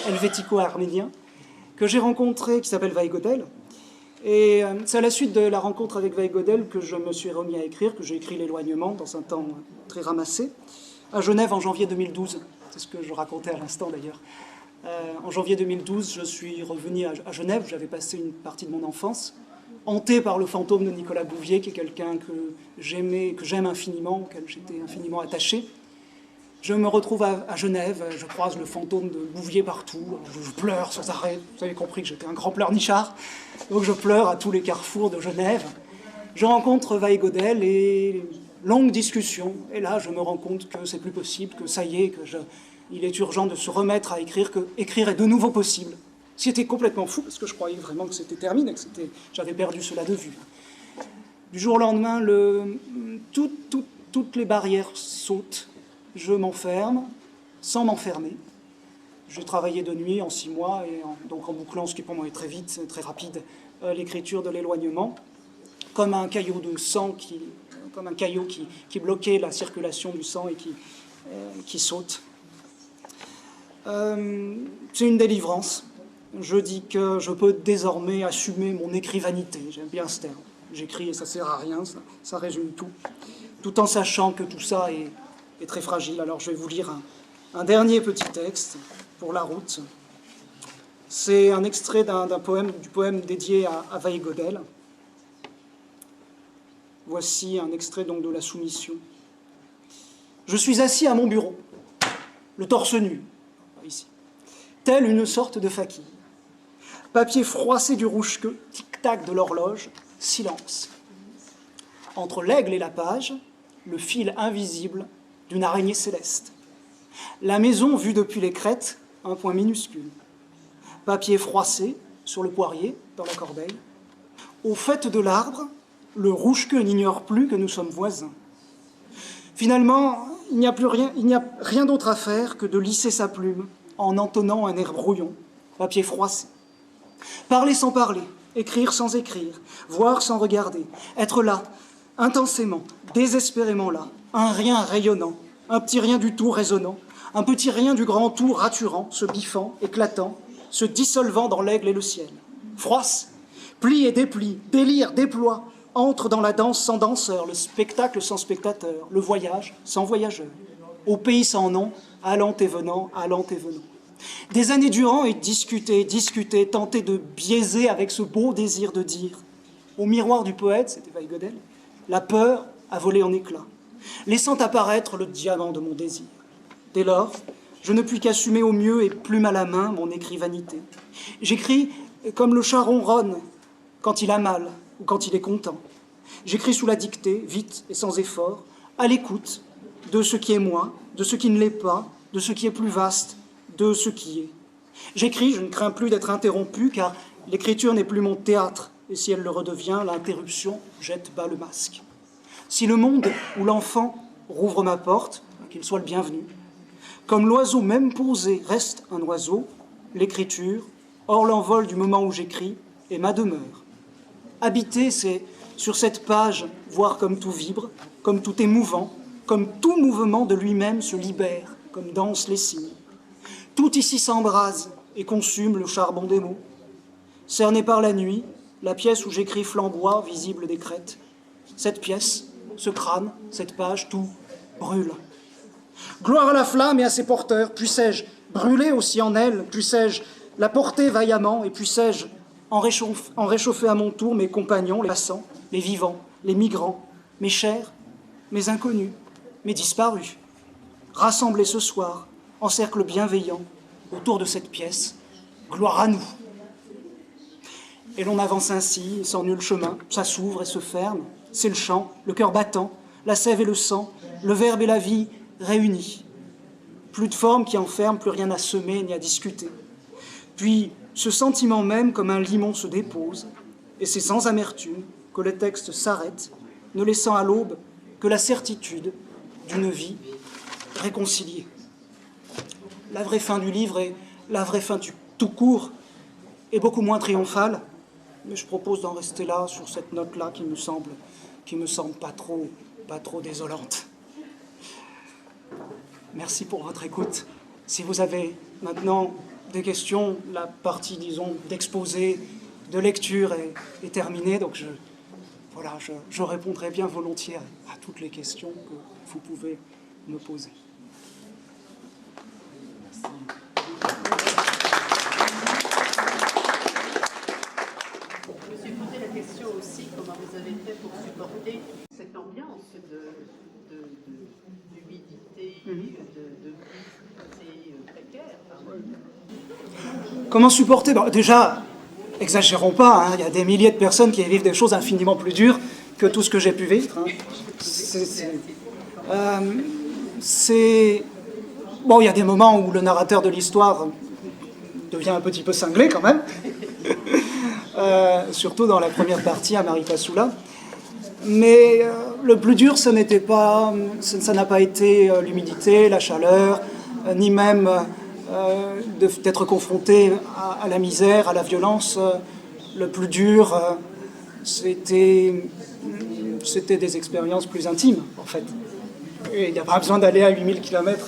helvético-arménien, que j'ai rencontré, qui s'appelle Vaïgodel. Et c'est à la suite de la rencontre avec Vaïgodel que je me suis remis à écrire, que j'ai écrit L'éloignement dans un temps très ramassé, à Genève en janvier 2012. C'est ce que je racontais à l'instant d'ailleurs. En janvier 2012, je suis revenu à Genève, où j'avais passé une partie de mon enfance, hanté par le fantôme de Nicolas Bouvier, qui est quelqu'un que j'aime infiniment, auquel j'étais infiniment attaché. Je me retrouve à Genève, je croise le fantôme de Bouvier partout, je pleure sans arrêt. Vous avez compris que j'étais un grand pleurnichard, donc je pleure à tous les carrefours de Genève. Je rencontre Vaïgodel et longue discussion, et là je me rends compte que c'est plus possible, que ça y est, il est urgent de se remettre à écrire, que écrire est de nouveau possible. C'était complètement fou, parce que je croyais vraiment que c'était terminé, que j'avais perdu cela de vue. Du jour au lendemain, toutes les barrières sautent. Je m'enferme, sans m'enfermer. J'ai travaillé de nuit en 6 mois, et donc en bouclant, ce qui pour moi est très vite, très rapide, l'écriture de l'éloignement, comme un caillot de sang, comme un caillot qui bloquait la circulation du sang et qui saute. C'est une délivrance. Je dis que je peux désormais assumer mon écrivanité. J'aime bien ce terme. J'écris et ça ne sert à rien, ça résume tout. Tout en sachant que tout ça est très fragile. Alors je vais vous lire un dernier petit texte pour la route. C'est un extrait du poème dédié à Weigel. Voici un extrait donc de la Soumission. Je suis assis à mon bureau, le torse nu, ici, tel une sorte de fakir. Papier froissé du rouge-queue, tic-tac de l'horloge, silence. Entre l'aigle et la page, le fil invisible d'une araignée céleste. La maison vue depuis les crêtes, un point minuscule. Papier froissé sur le poirier, dans la corbeille. Au faîte de l'arbre, le rouge-queue n'ignore plus que nous sommes voisins. Finalement, il n'y a rien d'autre à faire que de lisser sa plume en entonnant un air brouillon, papier froissé. Parler sans parler, écrire sans écrire, voir sans regarder, être là, intensément, désespérément là, un rien rayonnant, un petit rien du tout résonnant, un petit rien du grand tout raturant, se biffant, éclatant, se dissolvant dans l'aigle et le ciel. Froisse, plie et déplie, délire, déploie, entre dans la danse sans danseur, le spectacle sans spectateur, le voyage sans voyageur, au pays sans nom, allant et venant, allant et venant. Des années durant, et discuter, tenter de biaiser avec ce beau désir de dire. Au miroir du poète, c'était Weigel, la peur a volé en éclats, laissant apparaître le diamant de mon désir. Dès lors, je ne puis qu'assumer au mieux et plume à la main mon écrivanité. J'écris comme le chat ronronne quand il a mal ou quand il est content. J'écris sous la dictée, vite et sans effort, à l'écoute de ce qui est moi, de ce qui ne l'est pas, de ce qui est plus vaste, de ce qui est. J'écris, je ne crains plus d'être interrompu, car l'écriture n'est plus mon théâtre, et si elle le redevient, l'interruption jette bas le masque. Si le monde ou l'enfant rouvre ma porte, qu'il soit le bienvenu. Comme l'oiseau même posé reste un oiseau, l'écriture, hors l'envol du moment où j'écris, est ma demeure. Habiter, c'est sur cette page voir comme tout vibre, comme tout est mouvant, comme tout mouvement de lui-même se libère, comme dansent les signes. Tout ici s'embrase et consume le charbon des mots. Cernée par la nuit, la pièce où j'écris flamboie, visible des crêtes. Cette pièce, ce crâne, cette page, tout brûle. Gloire à la flamme et à ses porteurs, puissais-je brûler aussi en elle, puissais-je la porter vaillamment, et puissais-je en réchauffer à mon tour mes compagnons, les passants, les vivants, les migrants, mes chers, mes inconnus, mes disparus, rassemblés ce soir, en cercle bienveillant, autour de cette pièce, gloire à nous. Et l'on avance ainsi, sans nul chemin, ça s'ouvre et se ferme, c'est le chant, le cœur battant, la sève et le sang, le verbe et la vie réunis. Plus de forme qui enferme, plus rien à semer ni à discuter. Puis, ce sentiment même, comme un limon, se dépose, et c'est sans amertume que le texte s'arrête, ne laissant à l'aube que la certitude d'une vie réconciliée. La vraie fin du livre et la vraie fin du tout court est beaucoup moins triomphale, mais je propose d'en rester là, sur cette note-là qui me semble pas trop désolante. Merci pour votre écoute. Si vous avez maintenant des questions, la partie, disons, d'exposé, de lecture est terminée, donc je répondrai bien volontiers à toutes les questions que vous pouvez me poser. Je me suis posé la question aussi, comment vous avez fait pour supporter cette ambiance d'humidité, de vie assez précaire. Comment supporter? Déjà, exagérons pas, hein, il y a des milliers de personnes qui vivent des choses infiniment plus dures que tout ce que j'ai pu vivre. Hein. Bon, il y a des moments où le narrateur de l'histoire devient un petit peu cinglé quand même, surtout dans la première partie à Maripasoula. Mais le plus dur, ça n'a pas été l'humidité, la chaleur, ni même d'être confronté à la misère, à la violence. Le plus dur, c'était des expériences plus intimes, en fait. Et il n'y a pas besoin d'aller à 8000 km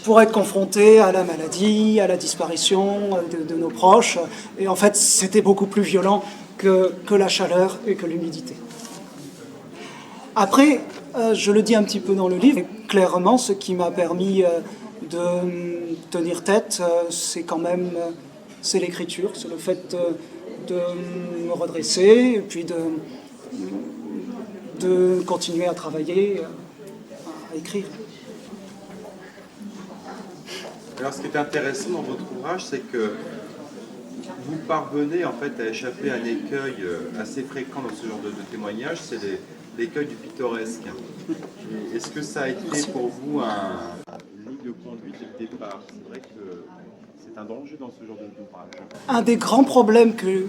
pour être confronté à la maladie, à la disparition de nos proches. Et en fait, c'était beaucoup plus violent que la chaleur et que l'humidité. Après, je le dis un petit peu dans le livre, clairement, ce qui m'a permis de tenir tête, c'est quand même c'est l'écriture, c'est le fait de me redresser, et puis de continuer à travailler, à écrire. Alors, ce qui est intéressant dans votre ouvrage, c'est que vous parvenez en fait à échapper à un écueil assez fréquent dans ce genre de témoignage, c'est l'écueil du pittoresque. Est-ce que ça a été pour vous une ligne de conduite dès le départ? C'est vrai que c'est un danger dans ce genre d'ouvrage. Un des grands problèmes que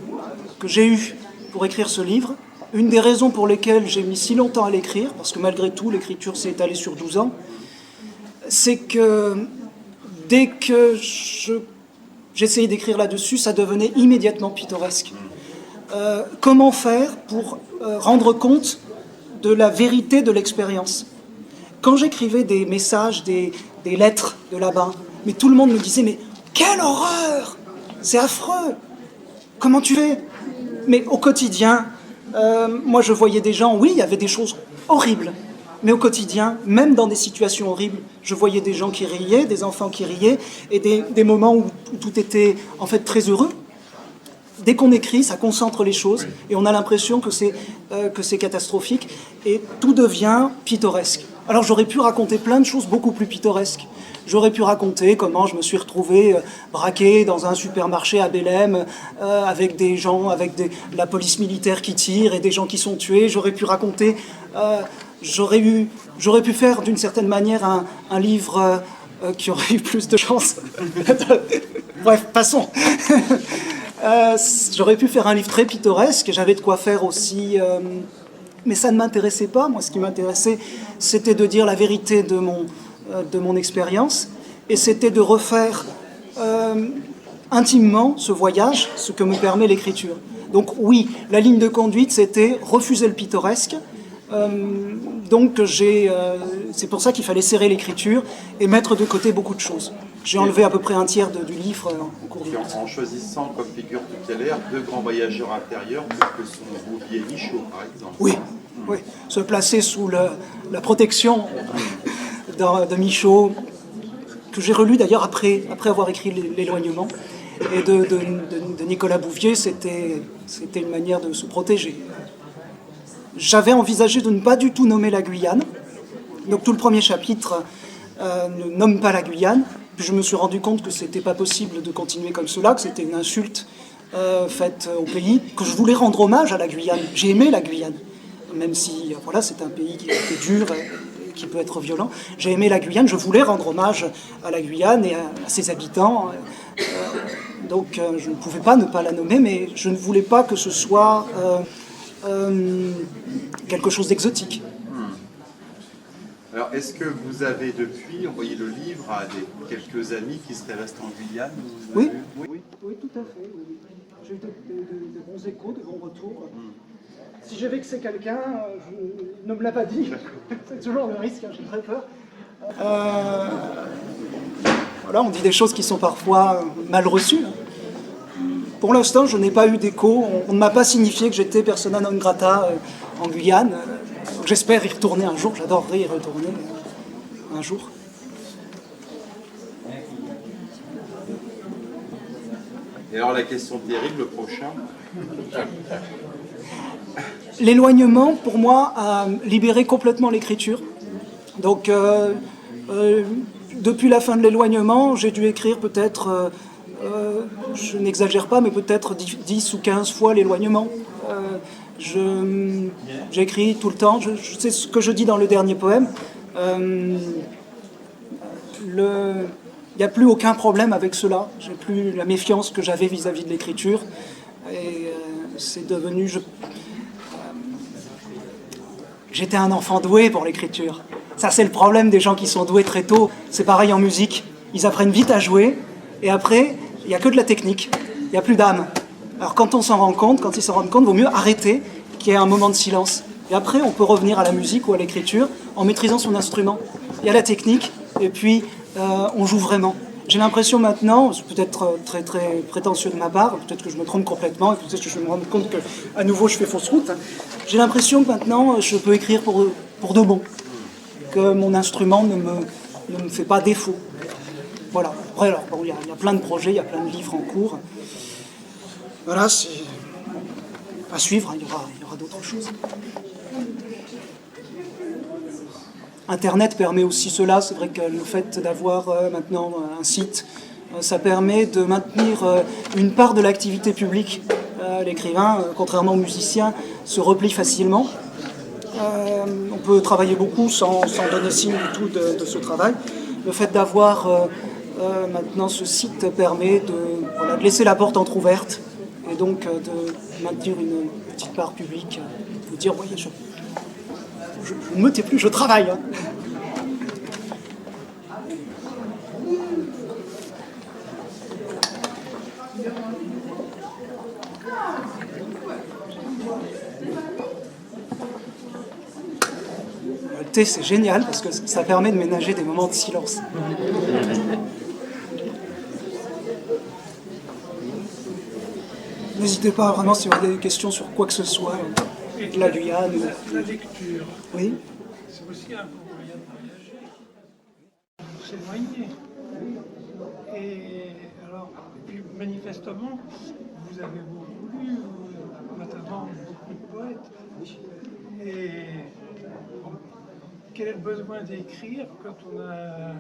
j'ai eu pour écrire ce livre, une des raisons pour lesquelles j'ai mis si longtemps à l'écrire, parce que malgré tout l'écriture s'est étalée sur 12 ans, c'est que dès que j'essayais d'écrire là-dessus, ça devenait immédiatement pittoresque. Comment faire pour rendre compte de la vérité de l'expérience? Quand j'écrivais des messages, des lettres de là-bas, mais tout le monde me disait « Mais quelle horreur! C'est affreux! Comment tu fais ?» Mais au quotidien, moi je voyais des gens, oui, il y avait des choses horribles, mais au quotidien, même dans des situations horribles, je voyais des gens qui riaient, des enfants qui riaient, et des moments où tout était en fait très heureux. Dès qu'on écrit, ça concentre les choses, et on a l'impression que c'est catastrophique, et tout devient pittoresque. Alors j'aurais pu raconter plein de choses beaucoup plus pittoresques. J'aurais pu raconter comment je me suis retrouvé braqué dans un supermarché à Belém avec des gens, avec la police militaire qui tire et des gens qui sont tués. J'aurais pu raconter, j'aurais pu faire d'une certaine manière un livre qui aurait eu plus de chance. Bref, passons. J'aurais pu faire un livre très pittoresque, j'avais de quoi faire aussi... mais ça ne m'intéressait pas. Moi, ce qui m'intéressait, c'était de dire la vérité de mon expérience, et c'était de refaire intimement ce voyage, ce que me permet l'écriture. Donc oui, la ligne de conduite, c'était refuser le pittoresque. Donc c'est pour ça qu'il fallait serrer l'écriture et mettre de côté beaucoup de choses. J'ai enlevé à peu près un tiers du livre en cours du temps. En choisissant comme figure tutélaire deux grands voyageurs intérieurs que sont Bouvier et Michaud, par exemple. Oui, oui. Se placer sous la protection de Michaud, que j'ai relu d'ailleurs après avoir écrit L'éloignement, et de Nicolas Bouvier, c'était une manière de se protéger. J'avais envisagé de ne pas du tout nommer la Guyane, donc tout le premier chapitre ne nomme pas la Guyane. Puis je me suis rendu compte que c'était pas possible de continuer comme cela, que c'était une insulte faite au pays, que je voulais rendre hommage à la Guyane. J'ai aimé la Guyane, même si voilà, c'est un pays qui est dur et qui peut être violent. J'ai aimé la Guyane, je voulais rendre hommage à la Guyane et à ses habitants. Donc je ne pouvais pas ne pas la nommer, mais je ne voulais pas que ce soit quelque chose d'exotique. Alors, est-ce que vous avez depuis envoyé le livre à quelques amis qui seraient restés en Guyane? Oui. Oui, tout à fait. Oui. J'ai eu de bons échos, de bons retours. Si j'ai vexé quelqu'un, il ne me l'a pas dit. C'est toujours le risque, j'ai très peur. Voilà, on dit des choses qui sont parfois mal reçues. Pour l'instant, je n'ai pas eu d'écho. On ne m'a pas signifié que j'étais persona non grata en Guyane. J'espère y retourner un jour. J'adorerais y retourner un jour. Et alors la question terrible, le prochain? L'éloignement, pour moi, a libéré complètement l'écriture. Donc, depuis la fin de l'éloignement, j'ai dû écrire peut-être, je n'exagère pas, mais peut-être 10 ou 15 fois l'éloignement. J'écris tout le temps, je sais ce que je dis dans le dernier poème. Il n'y a plus aucun problème avec cela. J'ai plus la méfiance que j'avais vis-à-vis de l'écriture. Et c'est devenu... J'étais un enfant doué pour l'écriture. Ça, c'est le problème des gens qui sont doués très tôt. C'est pareil en musique. Ils apprennent vite à jouer, et après, il n'y a que de la technique. Il n'y a plus d'âme. Alors quand on s'en rend compte, quand ils s'en rendent compte, il vaut mieux arrêter, qu'il y ait un moment de silence. Et après, on peut revenir à la musique ou à l'écriture en maîtrisant son instrument. Il y a la technique, et puis on joue vraiment. J'ai l'impression maintenant, c'est peut-être très très prétentieux de ma part, peut-être que je me trompe complètement, et peut-être que je me rends compte qu'à nouveau je fais fausse route. J'ai l'impression que maintenant je peux écrire pour de bon, que mon instrument ne me fait pas défaut. Voilà. Après, alors, bon, il y a plein de projets, il y a plein de livres en cours. Voilà, c'est à suivre, hein, il y aura d'autres choses. Internet permet aussi cela, c'est vrai que le fait d'avoir maintenant un site, ça permet de maintenir une part de l'activité publique. L'écrivain, contrairement aux musiciens, se replie facilement. On peut travailler beaucoup sans donner signe du tout de ce travail. Le fait d'avoir maintenant ce site permet de laisser la porte entrouverte et donc de maintenir une petite part publique, de dire oui, je ne me tais plus, je travaille. Hein. Le thé, c'est génial parce que ça permet de ménager des moments de silence. N'hésitez pas vraiment si vous avez des questions sur quoi que ce soit, de la Guyane. La lecture, Oui. c'est aussi un bon moyen de voyager, de s'éloigner. Et alors, puis manifestement, vous avez beaucoup lu, notamment beaucoup de poètes. Et bon, quel est le besoin d'écrire quand on a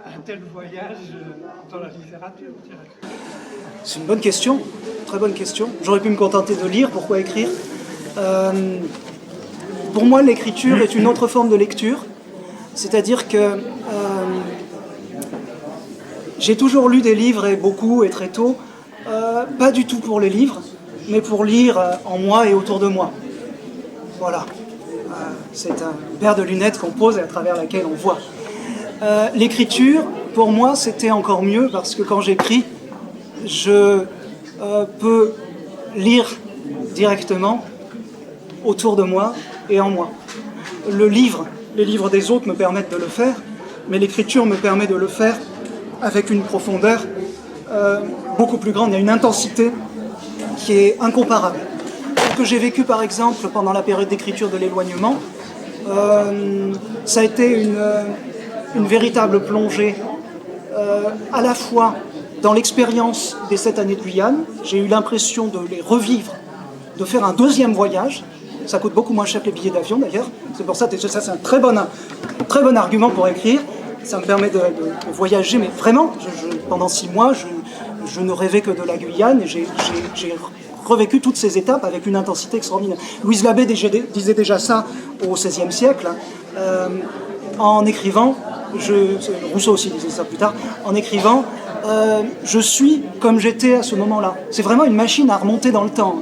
un tel voyage dans la littérature, je dirais? C'est une bonne question, très bonne question. J'aurais pu me contenter de lire, pourquoi écrire? Pour moi, l'écriture est une autre forme de lecture. C'est-à-dire que j'ai toujours lu des livres, et beaucoup, et très tôt, pas du tout pour les livres, mais pour lire en moi et autour de moi. Voilà. C'est une paire de lunettes qu'on pose et à travers laquelle on voit. L'écriture, pour moi, c'était encore mieux parce que quand j'écris, je peux lire directement autour de moi et en moi. Les livres des autres me permettent de le faire, mais l'écriture me permet de le faire avec une profondeur beaucoup plus grande. Il y a une intensité qui est incomparable. Ce que j'ai vécu par exemple pendant la période d'écriture de l'éloignement, ça a été une véritable plongée à la fois dans l'expérience des 7 années de Guyane. J'ai eu l'impression de les revivre, de faire un deuxième voyage. Ça coûte beaucoup moins cher que les billets d'avion d'ailleurs. C'est pour ça que ça c'est un très bon argument pour écrire. Ça me permet de voyager, mais vraiment, pendant 6 mois, je ne rêvais que de la Guyane et j'ai revécu toutes ces étapes avec une intensité extraordinaire. Louise Labbé disait déjà ça au XVIe siècle, en écrivant, Rousseau aussi disait ça plus tard, en écrivant, je suis comme j'étais à ce moment-là. C'est vraiment une machine à remonter dans le temps.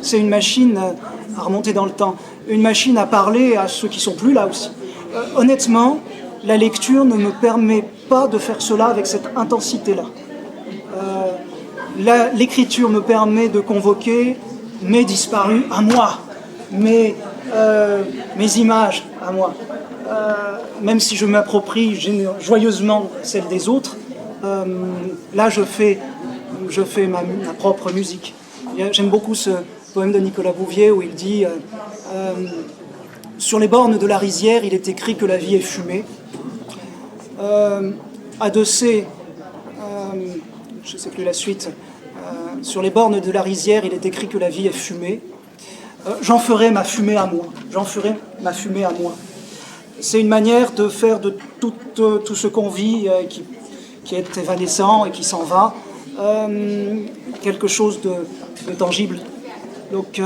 C'est une machine à remonter dans le temps. Une machine à parler à ceux qui sont plus là aussi. Honnêtement, la lecture ne me permet pas de faire cela avec cette intensité-là. L'écriture me permet de convoquer mes disparus à moi, mes images à moi. Même si je m'approprie joyeusement celle des autres, là je fais ma propre musique. J'aime beaucoup ce poème de Nicolas Bouvier où il dit sur les bornes de la rizière, il est écrit que la vie est fumée. À Dessay, je ne sais plus la suite, sur les bornes de la rizière, il est écrit que la vie est fumée. J'en ferai ma fumée à moi. J'en ferai ma fumée à moi. C'est une manière de faire de tout ce qu'on vit, qui est évanescent et qui s'en va, quelque chose de tangible. Donc,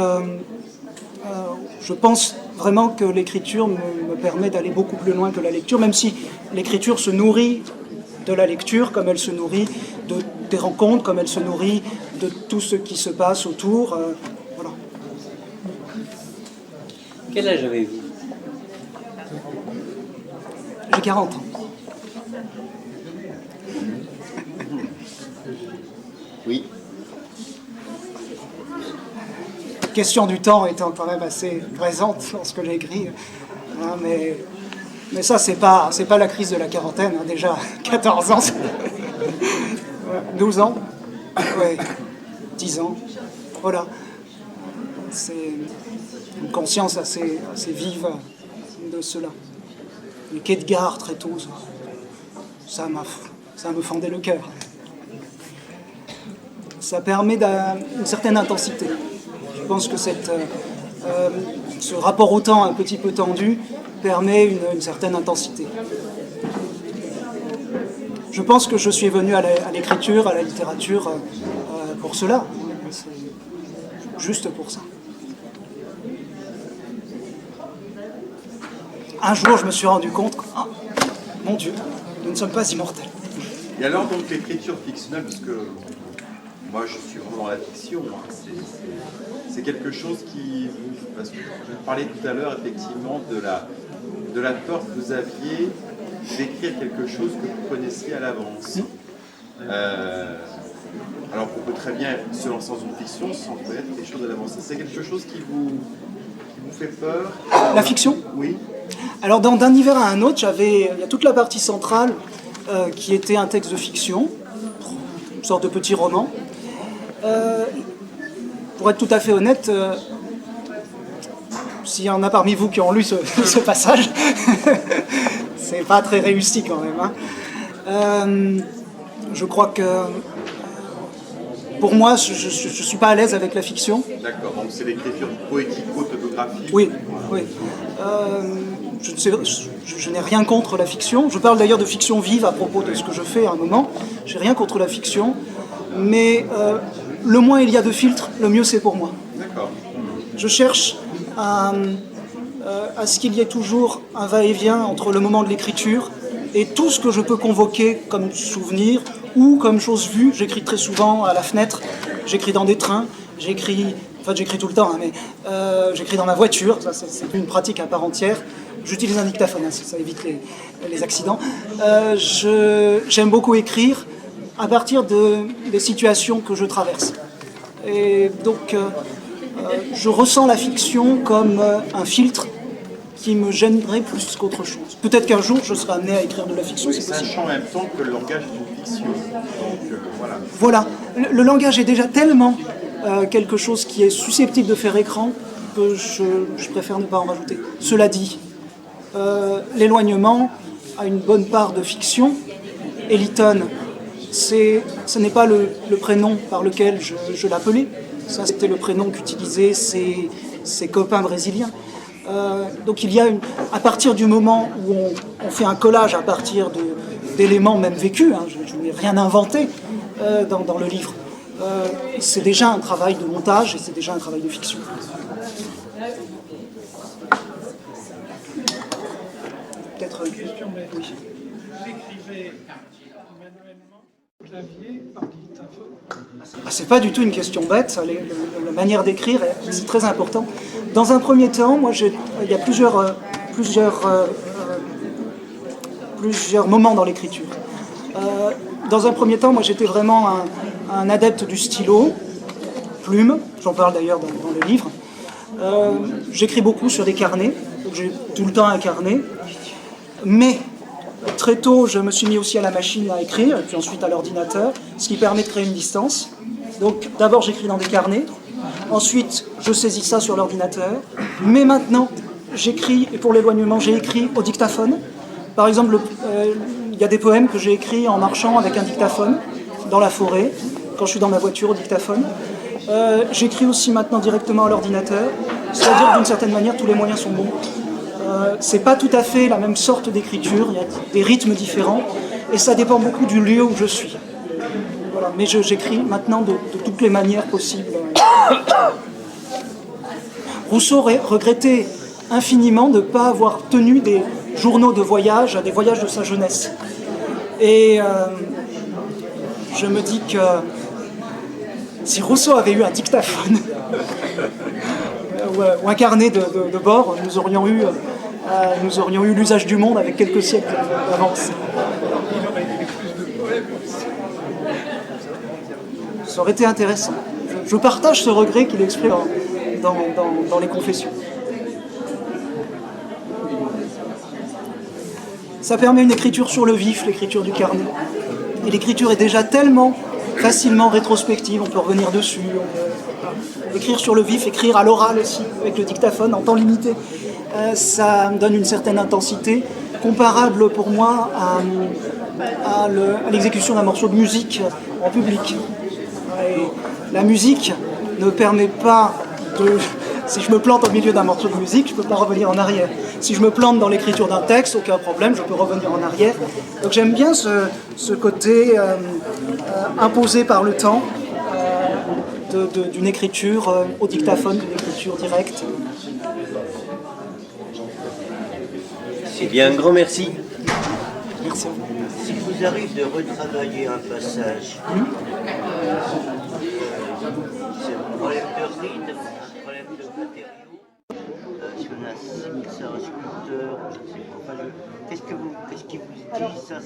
je pense vraiment que l'écriture me permet d'aller beaucoup plus loin que la lecture, même si l'écriture se nourrit de la lecture, comme elle se nourrit des rencontres, comme elle se nourrit de tout ce qui se passe autour. Voilà. Quel âge avez-vous? J'ai 40 ans. Oui. La question du temps étant quand même assez présente lorsque j'ai écrit. Hein, mais ça, c'est pas la crise de la quarantaine. Hein, déjà, 14 ans, 12 ans, ouais, 10 ans. Voilà. C'est une conscience assez vive de cela. Les quais de gare très tôt, ça m'a ça me fendait le cœur. Ça permet une certaine intensité. Je pense que ce rapport au temps un petit peu tendu permet une certaine intensité. Je pense que je suis venu à l'écriture, à la littérature, pour cela. C'est juste pour ça. Un jour, je me suis rendu compte que, oh, mon Dieu, nous ne sommes pas immortels. Et alors, donc, l'écriture fictionnelle, parce que moi, je suis vraiment dans la fiction, hein, c'est quelque chose qui... Parce que je parlais tout à l'heure, effectivement, de la peur que vous aviez d'écrire quelque chose que vous connaissiez à l'avance. Alors qu'on peut très bien se lancer dans une fiction sans connaître des choses à l'avance. C'est quelque chose qui vous fait peur? La fiction? Oui. Alors, d'un hiver à un autre, il y a toute la partie centrale qui était un texte de fiction, une sorte de petit roman. Pour être tout à fait honnête, s'il y en a parmi vous qui ont lu ce passage, c'est pas très réussi quand même. Hein. Je crois que pour moi, je ne suis pas à l'aise avec la fiction. D'accord, donc c'est l'écriture poético-autobiographique. Oui, oui. Je n'ai rien contre la fiction. Je parle d'ailleurs de fiction vive à propos de ce que je fais à un moment. Je n'ai rien contre la fiction. Mais le moins il y a de filtres, le mieux c'est pour moi. D'accord. Je cherche à ce qu'il y ait toujours un va-et-vient entre le moment de l'écriture et tout ce que je peux convoquer comme souvenir ou comme chose vue. J'écris très souvent à la fenêtre, j'écris dans des trains, j'écris tout le temps, hein, mais j'écris dans ma voiture, ça c'est une pratique à part entière. J'utilise un dictaphone, hein, ça évite les accidents. J'aime beaucoup écrire à partir des situations que je traverse. Et donc, je ressens la fiction comme un filtre qui me gênerait plus qu'autre chose. Peut-être qu'un jour, je serai amené à écrire de la fiction, c'est possible. Sachant en même temps que le langage est une fiction. Donc, voilà. Voilà. Le langage est déjà tellement quelque chose qui est susceptible de faire écran que je préfère ne pas en rajouter. Cela dit, l'éloignement a une bonne part de fiction. Eliton, ce n'est pas le prénom par lequel je l'appelais. Ça, c'était le prénom qu'utilisaient ses copains brésiliens. Donc il y a à partir du moment où on fait un collage à partir d'éléments même vécus, hein, je n'ai rien inventé dans le livre, c'est déjà un travail de montage et c'est déjà un travail de fiction. Peut-être une Question, mais vous écrivez manuellement au clavier par dictaphone? C'est pas du tout une question bête, ça, la manière d'écrire, c'est très important. Dans un premier temps, moi, il y a plusieurs moments dans l'écriture. Dans un premier temps, moi, j'étais vraiment un adepte du stylo, plume, j'en parle d'ailleurs dans le livre. J'écris beaucoup sur des carnets, donc j'ai tout le temps un carnet. Mais très tôt, je me suis mis aussi à la machine à écrire, et puis ensuite à l'ordinateur, ce qui permet de créer une distance. Donc d'abord j'écris dans des carnets, ensuite je saisis ça sur l'ordinateur, mais maintenant j'écris, et pour l'éloignement j'ai écrit au dictaphone. Par exemple, il y a des poèmes que j'ai écrits en marchant avec un dictaphone, dans la forêt, quand je suis dans ma voiture au dictaphone. J'écris aussi maintenant directement à l'ordinateur, c'est-à-dire d'une certaine manière tous les moyens sont bons. C'est pas tout à fait la même sorte d'écriture, il y a des rythmes différents, et ça dépend beaucoup du lieu où je suis. Voilà. Mais j'écris maintenant de toutes les manières possibles. Rousseau regrettait infiniment de ne pas avoir tenu des journaux de voyage à des voyages de sa jeunesse. Et je me dis que si Rousseau avait eu un dictaphone ou un carnet de bord, nous aurions eu l'usage du monde avec quelques siècles d'avance. Ça aurait été intéressant. Je partage ce regret qu'il exprime dans les Confessions. Ça permet une écriture sur le vif, l'écriture du carnet. Et l'écriture est déjà tellement facilement rétrospective, on peut revenir dessus, on peut écrire sur le vif, écrire à l'oral aussi, avec le dictaphone en temps limité. Ça me donne une certaine intensité, comparable pour moi à l'exécution d'un morceau de musique en public. Et la musique ne permet pas de... Si je me plante au milieu d'un morceau de musique, je ne peux pas revenir en arrière. Si je me plante dans l'écriture d'un texte, aucun problème, je peux revenir en arrière. Donc j'aime bien ce côté imposé par le temps d'une écriture au dictaphone, d'une écriture directe. Eh bien, un grand merci. Merci. S'il vous arrive de retravailler un passage, c'est un problème de rythme, un problème de matériaux, si on a 6000 sculpteurs, qu'est-ce qui vous dit ça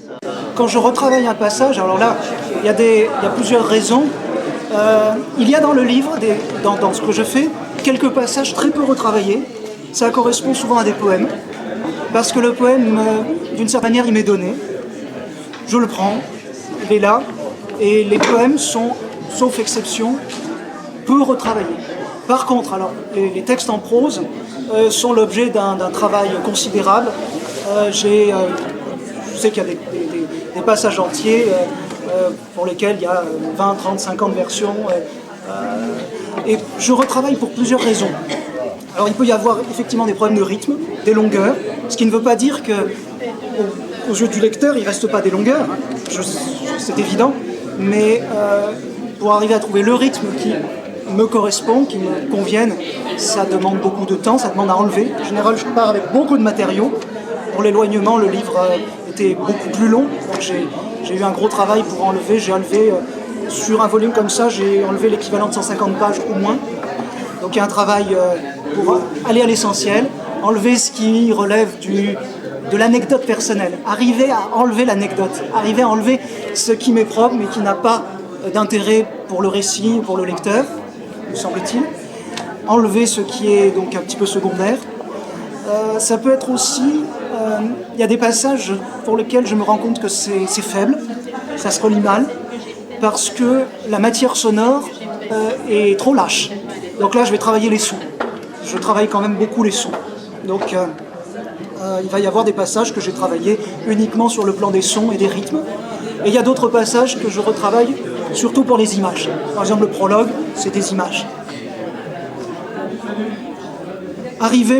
Quand je retravaille un passage, alors là, il y a plusieurs raisons. Il y a dans le livre, dans ce que je fais, quelques passages très peu retravaillés. Ça correspond souvent à des poèmes, parce que le poème, d'une certaine manière, il m'est donné. Je le prends, il est là, et les poèmes sont, sauf exception, peu retravaillés. Par contre, alors, les textes en prose sont l'objet d'un travail considérable. Je sais qu'il y a des passages entiers pour lesquels il y a 20, 30, 50 versions. Et je retravaille pour plusieurs raisons. Alors il peut y avoir effectivement des problèmes de rythme, des longueurs, ce qui ne veut pas dire que aux yeux du lecteur, il ne reste pas des longueurs, c'est évident, mais pour arriver à trouver le rythme qui me correspond, qui me convienne, ça demande beaucoup de temps, ça demande à enlever. En général, je pars avec beaucoup de matériaux. Pour l'éloignement, le livre était beaucoup plus long, donc j'ai eu un gros travail pour enlever. J'ai enlevé, sur un volume comme ça, j'ai enlevé l'équivalent de 150 pages au moins. Donc il y a un travail pour aller à l'essentiel, enlever ce qui relève de l'anecdote personnelle, arriver à enlever l'anecdote, arriver à enlever ce qui m'est propre mais qui n'a pas d'intérêt pour le récit, pour le lecteur, me semble-t-il. Enlever ce qui est donc un petit peu secondaire. Ça peut être aussi, il y a des passages pour lesquels je me rends compte que c'est faible, ça se relie mal, parce que la matière sonore est trop lâche. Donc là, je vais travailler les sons. Je travaille quand même beaucoup les sons. Donc il va y avoir des passages que j'ai travaillés uniquement sur le plan des sons et des rythmes. Et il y a d'autres passages que je retravaille surtout pour les images. Par exemple, le prologue, c'est des images.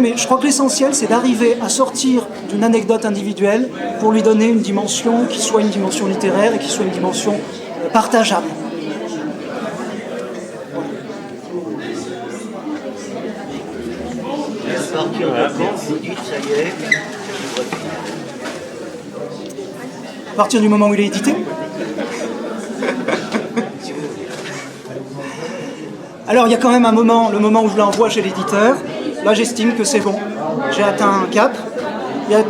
Mais je crois que l'essentiel, c'est d'arriver à sortir d'une anecdote individuelle pour lui donner une dimension qui soit une dimension littéraire et qui soit une dimension partageable. Et à partir de quand vous dites ça y est, À partir du moment où il est édité. Alors il y a quand même un moment, le moment où je l'envoie chez l'éditeur, là j'estime que c'est bon, j'ai atteint un cap. Il y a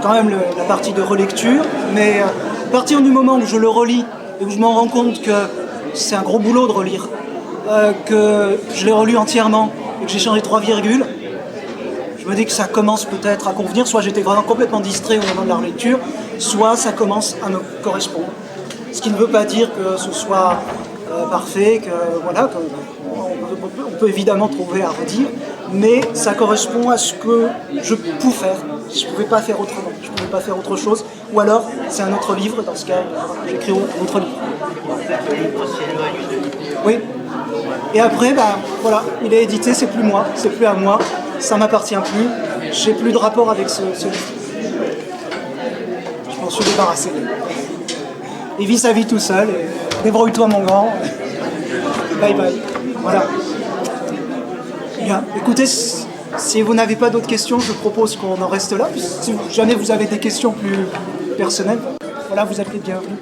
quand même la partie de relecture, mais à partir du moment où je le relis et où je m'en rends compte que c'est un gros boulot de relire, que je l'ai relu entièrement et que j'ai changé 3 virgules, je me dis que ça commence peut-être à convenir, soit j'étais vraiment complètement distrait au moment de la relecture, soit ça commence à me correspondre. Ce qui ne veut pas dire que ce soit parfait, que voilà, on peut évidemment trouver à redire, mais ça correspond à ce que je peux faire. Je ne pouvais pas faire autrement, je ne pouvais pas faire autre chose, ou alors c'est un autre livre, dans ce cas j'écris un autre livre. Oui. Et après, voilà, il est édité, c'est plus moi, c'est plus à moi, ça m'appartient plus, j'ai plus de rapport avec ce livre. Je m'en suis débarrassé. Il vit sa vie tout seul, et débrouille-toi mon grand, bye bye. Voilà. Bien, écoutez, si vous n'avez pas d'autres questions, je propose qu'on en reste là. Si jamais vous avez des questions plus personnelles, voilà, vous êtes les bienvenus.